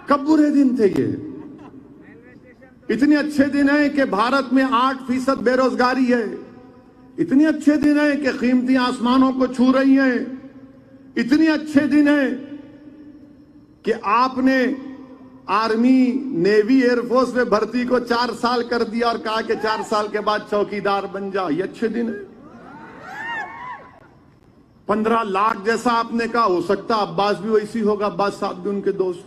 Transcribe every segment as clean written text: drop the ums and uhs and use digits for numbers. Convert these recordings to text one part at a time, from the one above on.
कब बुरे दिन थे ये? इतने अच्छे दिन है कि भारत में 8% बेरोजगारी है। इतने अच्छे दिन है कि कीमती आसमानों को छू रही हैं। इतने अच्छे दिन है कि आपने आर्मी, नेवी, एयरफोर्स में भर्ती को 4 साल कर दिया और कहा कि 4 साल के बाद चौकीदार बन जाओ। ये अच्छे दिन है। 15 लाख जैसा आपने कहा, हो सकता अब्बास भी वैसी होगा, अब्बास साहब भी उनके दोस्त।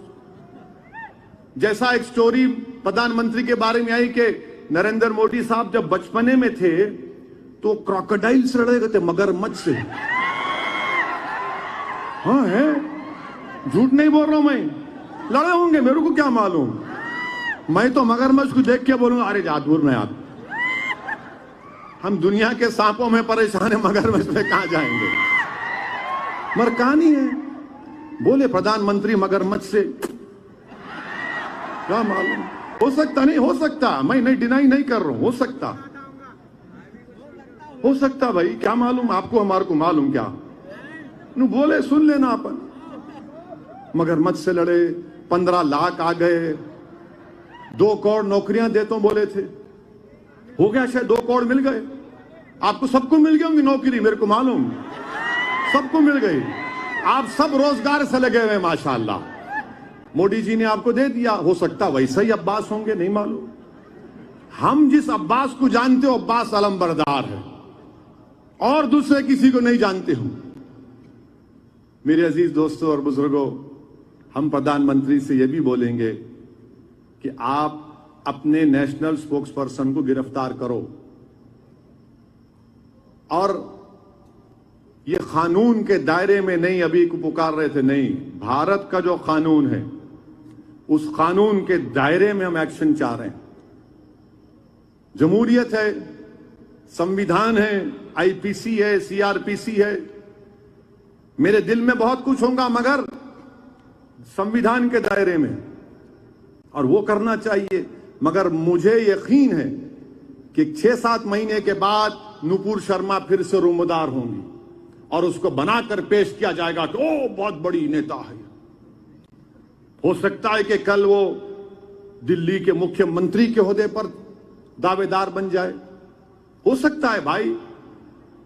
जैसा एक स्टोरी प्रधानमंत्री के बारे में आई कि नरेंद्र मोदी साहब जब बचपने में थे तो क्रोकोडाइल से लड़े गए थे, मगरमच्छ से। हाँ है, झूठ नहीं बोल रहा हूं मैं, लड़े होंगे, मेरे को क्या मालूम। मैं तो मगरमच्छ को देख के बोलूंगा अरे जादूर में आप, हम दुनिया के सांपों में परेशान है, मगरमच्छ में कहां जाएंगे। मगर कहानी है, बोले प्रधानमंत्री मगरमच्छ से, क्या मालूम, हो सकता नहीं हो सकता, मैं नहीं डिनाई नहीं कर रहा हूं, हो सकता भाई, क्या मालूम आपको, हमारे को मालूम क्या। नु बोले सुन लेना अपन, मगरमच्छ से लड़े, 15 लाख आ गए, 2 करोड़ नौकरियां देता हूं बोले थे, हो गया शायद 2 करोड़ मिल गए। आपको सबको मिल गई होंगी नौकरी, मेरे को मालूम, सबको मिल गई। आप सब रोजगार से लगे हुए माशाअल्लाह। मोदी जी ने आपको दे दिया, हो सकता वैसा ही अब्बास होंगे, नहीं मालूम। हम जिस अब्बास को जानते हो अब्बास अलमबरदार है और दूसरे किसी को नहीं जानते हो। मेरे अजीज दोस्तों और बुजुर्गों, हम प्रधानमंत्री से यह भी बोलेंगे कि आप अपने नेशनल स्पोक्स पर्सन को गिरफ्तार करो और ये कानून के दायरे में नहीं, अभी को पुकार रहे थे, नहीं, भारत का जो कानून है उस कानून के दायरे में हम एक्शन चाह रहे हैं। जमहूरियत है, संविधान है, आईपीसी है, सीआरपीसी है। मेरे दिल में बहुत कुछ होगा मगर संविधान के दायरे में, और वो करना चाहिए। मगर मुझे यकीन है कि 6-7 महीने के बाद नुपुर शर्मा फिर से रुमदार होंगी और उसको बनाकर पेश किया जाएगा कि ओ बहुत बड़ी नेता है। हो सकता है कि कल वो दिल्ली के मुख्यमंत्री के ओहदे पर दावेदार बन जाए, हो सकता है भाई,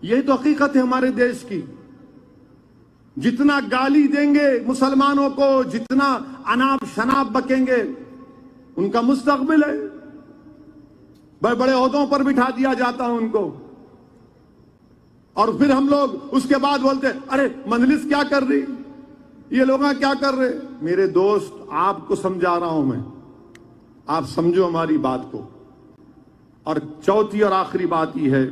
यही तो हकीकत है हमारे देश की। जितना गाली देंगे मुसलमानों को, जितना अनाप शनाप बकेंगे, उनका मुस्तकबिल है। बड़े बड़े ओहदों पर बिठा दिया जाता है उनको, और फिर हम लोग उसके बाद बोलते अरे मजलिस क्या कर रही, ये लोग क्या कर रहे। मेरे दोस्त, आपको समझा रहा हूं मैं, आप समझो हमारी बात को। और चौथी और आखिरी बात यह है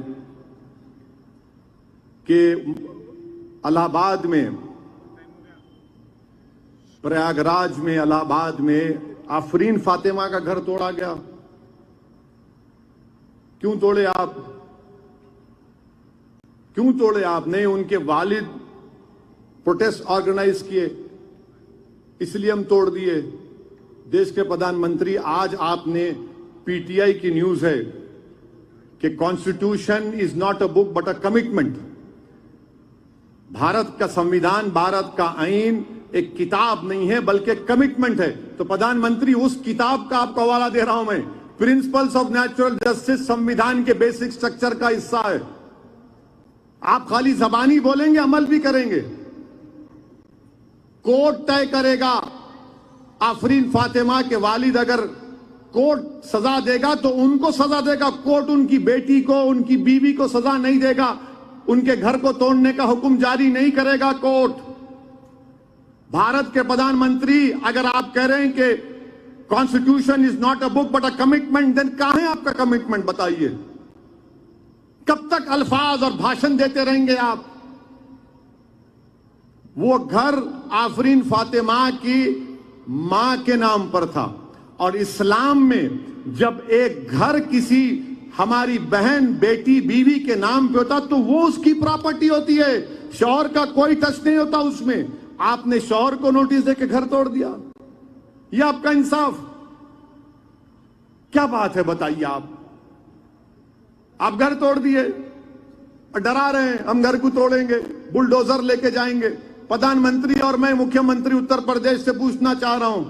कि इलाहाबाद में, प्रयागराज में, इलाहाबाद में आफरीन फातिमा का घर तोड़ा गया। क्यों तोड़े आप? क्यों तोड़े आपने? उनके वालिद प्रोटेस्ट ऑर्गेनाइज किए, इसलिए हम तोड़ दिए। देश के प्रधानमंत्री, आज आपने, पीटीआई की न्यूज है कि constitution is not a book but a commitment. Bharat का संविधान, भारत का आईन एक किताब नहीं है बल्कि कमिटमेंट है। तो प्रधानमंत्री, उस किताब का आपको हवाला दे रहा हूं मैं। प्रिंसिपल्स ऑफ नेचुरल जस्टिस संविधान के बेसिक स्ट्रक्चर का हिस्सा है। आप खाली जबानी बोलेंगे, अमल भी करेंगे। कोर्ट तय करेगा। आफरीन फातिमा के वालिद अगर कोर्ट सजा देगा तो उनको सजा देगा, कोर्ट उनकी बेटी को, उनकी बीवी को सजा नहीं देगा। उनके घर को तोड़ने का हुक्म जारी नहीं करेगा कोर्ट। भारत के प्रधानमंत्री, अगर आप कह रहे हैं कि constitution is not a book but a commitment, then कहां है आपका कमिटमेंट, बताइए। कब तक अल्फाज और भाषण देते रहेंगे आप? वो घर आफरीन फातिमा की मां के नाम पर था, और इस्लाम में जब एक घर किसी हमारी बहन, बेटी, बीवी के नाम पे होता तो वो उसकी प्रॉपर्टी होती है, शौहर का कोई टच नहीं होता उसमें। आपने शौहर को नोटिस देके घर तोड़ दिया, यह आपका इंसाफ? क्या बात है, बताइए आप घर तोड़ दिए और डरा रहे हैं हम घर को तोड़ेंगे, बुलडोजर लेके जाएंगे। प्रधानमंत्री और मैं मुख्यमंत्री उत्तर प्रदेश से पूछना चाह रहा हूं,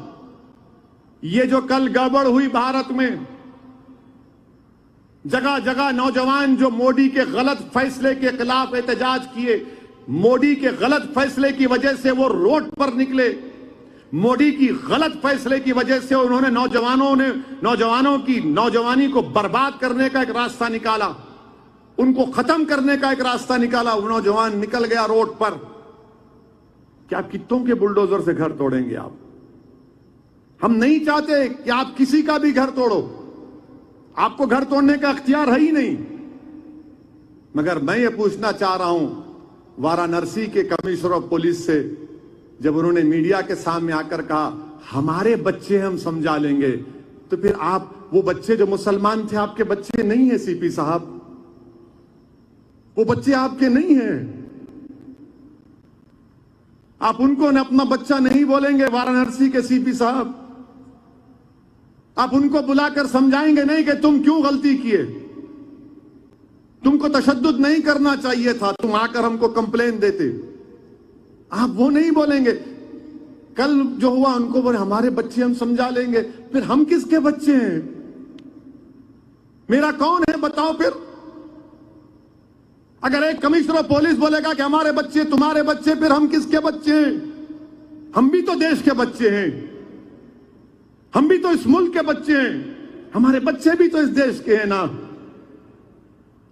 ये जो कल गड़बड़ हुई भारत में, जगह जगह नौजवान जो मोदी के गलत फैसले के खिलाफ एहतजाज किए, मोदी के गलत फैसले की वजह से वो रोड पर निकले, मोदी की गलत फैसले की वजह से उन्होंने नौजवानों की नौजवानी को बर्बाद करने का एक रास्ता निकाला, उनको खत्म करने का एक रास्ता निकाला। वो नौजवान निकल गया रोड पर। क्या कितों के बुलडोजर से घर तोड़ेंगे आप? हम नहीं चाहते कि आप किसी का भी घर तोड़ो, आपको घर तोड़ने का अख्तियार है ही नहीं। मगर मैं ये पूछना चाह रहा हूं वाराणसी के कमिश्नर ऑफ पुलिस से, जब उन्होंने मीडिया के सामने आकर कहा हमारे बच्चे हम समझा लेंगे, तो फिर आप वो बच्चे जो मुसलमान थे आपके बच्चे नहीं है सीपी साहब, वो बच्चे आपके नहीं हैं। आप उनको अपना बच्चा नहीं बोलेंगे वाराणसी के सीपी साहब? आप उनको बुलाकर समझाएंगे नहीं कि तुम क्यों गलती किए, तुमको तशद्दुद नहीं करना चाहिए था, तुम आकर हमको कंप्लेन देते? आप वो नहीं बोलेंगे। कल जो हुआ उनको बोले हमारे बच्चे हम समझा लेंगे, फिर हम किसके बच्चे हैं? मेरा कौन है बताओ? फिर अगर एक कमिश्नर ऑफ पुलिस बोलेगा कि हमारे बच्चे तुम्हारे बच्चे, फिर हम किसके बच्चे हैं? हम भी तो देश के बच्चे हैं, हम भी तो इस मुल्क के बच्चे हैं, हमारे बच्चे भी तो इस देश के हैं ना।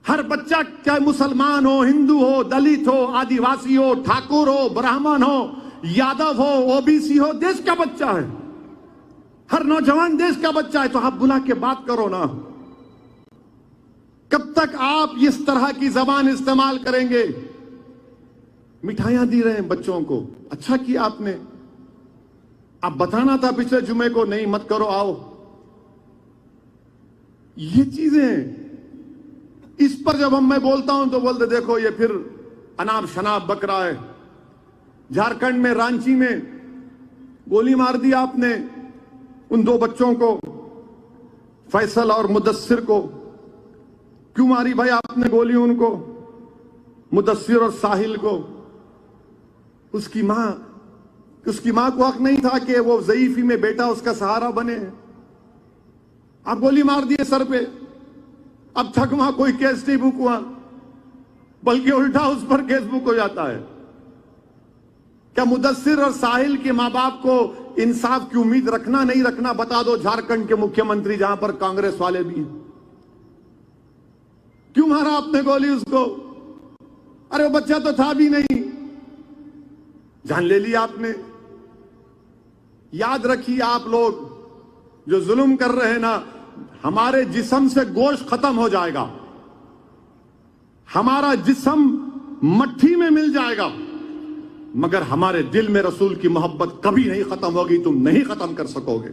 हर बच्चा चाहे मुसलमान हो, हिंदू हो, दलित हो, आदिवासी हो, ठाकुर हो, ब्राह्मण हो, यादव हो, ओबीसी हो, देश का बच्चा है। हर नौजवान देश का बच्चा है। तो आप बुला के बात करो ना। कब तक आप इस तरह की जबान इस्तेमाल करेंगे? मिठाइयां दी रहे हैं बच्चों को, अच्छा किया आपने। आप बताना था पिछले जुमे को नहीं मत करो, आओ। ये चीजें, इस पर जब मैं बोलता हूं तो बोलते देखो ये फिर अनाप शनाप बक रहा है। झारखंड में रांची में गोली मार दी आपने उन दो बच्चों को, फैसल और मुदस्सिर को। क्यों मारी भाई आपने गोली उनको, मुदस्सिर और साहिल को? उसकी मां को हक नहीं था कि वो ज़ईफी में बेटा उसका सहारा बने? आप गोली मार दिए सर पे। अब तक वहां कोई केस नहीं बुक हुआ, बल्कि उल्टा उस पर केस बुक हो जाता है। क्या मुदस्सिर और साहिल के मां बाप को इंसाफ की उम्मीद रखना नहीं रखना? बता दो झारखंड के मुख्यमंत्री, जहां पर कांग्रेस वाले भी हैं। क्यों मारा आपने गोली उसको? अरे वो बच्चा तो था भी नहीं, जान ले ली आपने। याद रखिए आप लोग जो जुल्म कर रहे हैं ना, हमारे जिस्म से गोश्त खत्म हो जाएगा, हमारा जिस्म मट्ठी में मिल जाएगा, मगर हमारे दिल में रसूल की मोहब्बत कभी नहीं खत्म होगी। तुम नहीं खत्म कर सकोगे।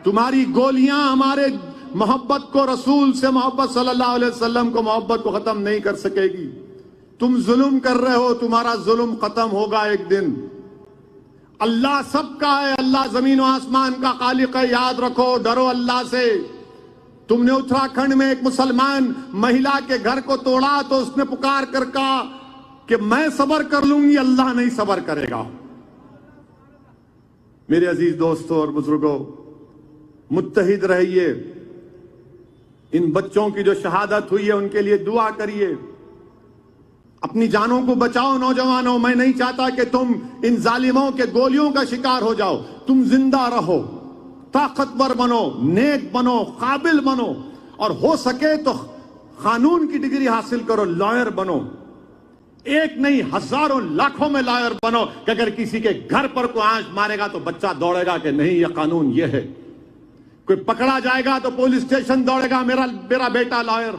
तुम्हारी गोलियां हमारे मोहब्बत को, रसूल से मोहब्बत सल्लल्लाहु अलैहि वसल्लम को मोहब्बत को खत्म नहीं कर सकेगी। तुम जुल्म कर रहे हो, तुम्हारा जुल्म खत्म होगा एक दिन। अल्लाह सबका है, अल्लाह जमीन और आसमान का खालिक है। याद रखो, डरो अल्लाह से। तुमने उत्तराखंड में एक मुसलमान महिला के घर को तोड़ा तो उसने पुकार कर कहा कि मैं सबर कर लूंगी, अल्लाह नहीं सबर करेगा। मेरे अजीज दोस्तों और बुजुर्गों, मुत्तहिद रहिए। इन बच्चों की जो शहादत हुई है उनके लिए दुआ करिए। अपनी जानों को बचाओ नौजवानों। मैं नहीं चाहता कि तुम इन जालिमों के गोलियों का शिकार हो जाओ। तुम जिंदा रहो, ताकतवर बनो, नेक बनो, काबिल बनो, और हो सके तो कानून की डिग्री हासिल करो, लॉयर बनो। एक नहीं, हजारों लाखों में लॉयर बनो कि अगर किसी के घर पर कोई आंच मारेगा तो बच्चा दौड़ेगा कि नहीं, यह कानून ये है। कोई पकड़ा जाएगा तो पुलिस स्टेशन दौड़ेगा, मेरा बेटा लॉयर।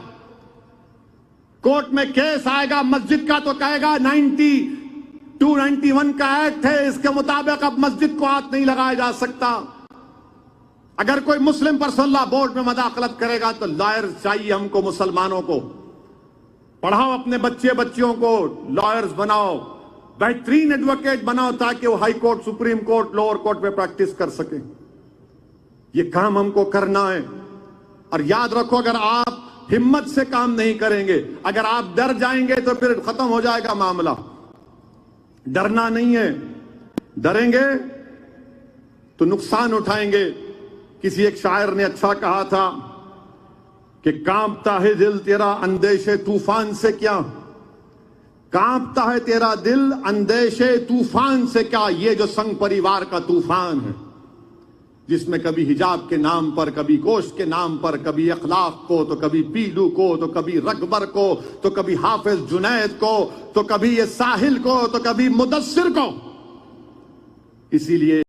कोर्ट में केस आएगा मस्जिद का तो कहेगा 9291 का एक्ट है, इसके मुताबिक अब मस्जिद को हाथ नहीं लगाया जा सकता। अगर कोई मुस्लिम पर्सनल लॉ बोर्ड में मदाखलत करेगा तो लॉयर चाहिए हमको। मुसलमानों को पढ़ाओ, अपने बच्चे बच्चियों को लॉयर्स बनाओ, बेहतरीन एडवोकेट बनाओ, ताकि वो high court, supreme court, lower court में प्रैक्टिस कर सके। ये काम हमको करना है। और याद रखो, अगर आप हिम्मत से काम नहीं करेंगे, अगर आप डर जाएंगे तो फिर खत्म हो जाएगा मामला। डरना नहीं है, डरेंगे तो नुकसान उठाएंगे। किसी एक शायर ने अच्छा कहा था कि कांपता है दिल तेरा अंदेशे तूफान से क्या, कांपता है तेरा दिल अंदेशे तूफान से क्या। ये जो संघ परिवार का तूफान है, जिसमें कभी हिजाब के नाम पर, कभी गोश्त के नाम पर, कभी अखलाक को, तो कभी पीलू को, तो कभी रकबर को, तो कभी हाफिज जुनैद को, तो कभी ये साहिल को, तो कभी मुदस्सिर को। इसीलिए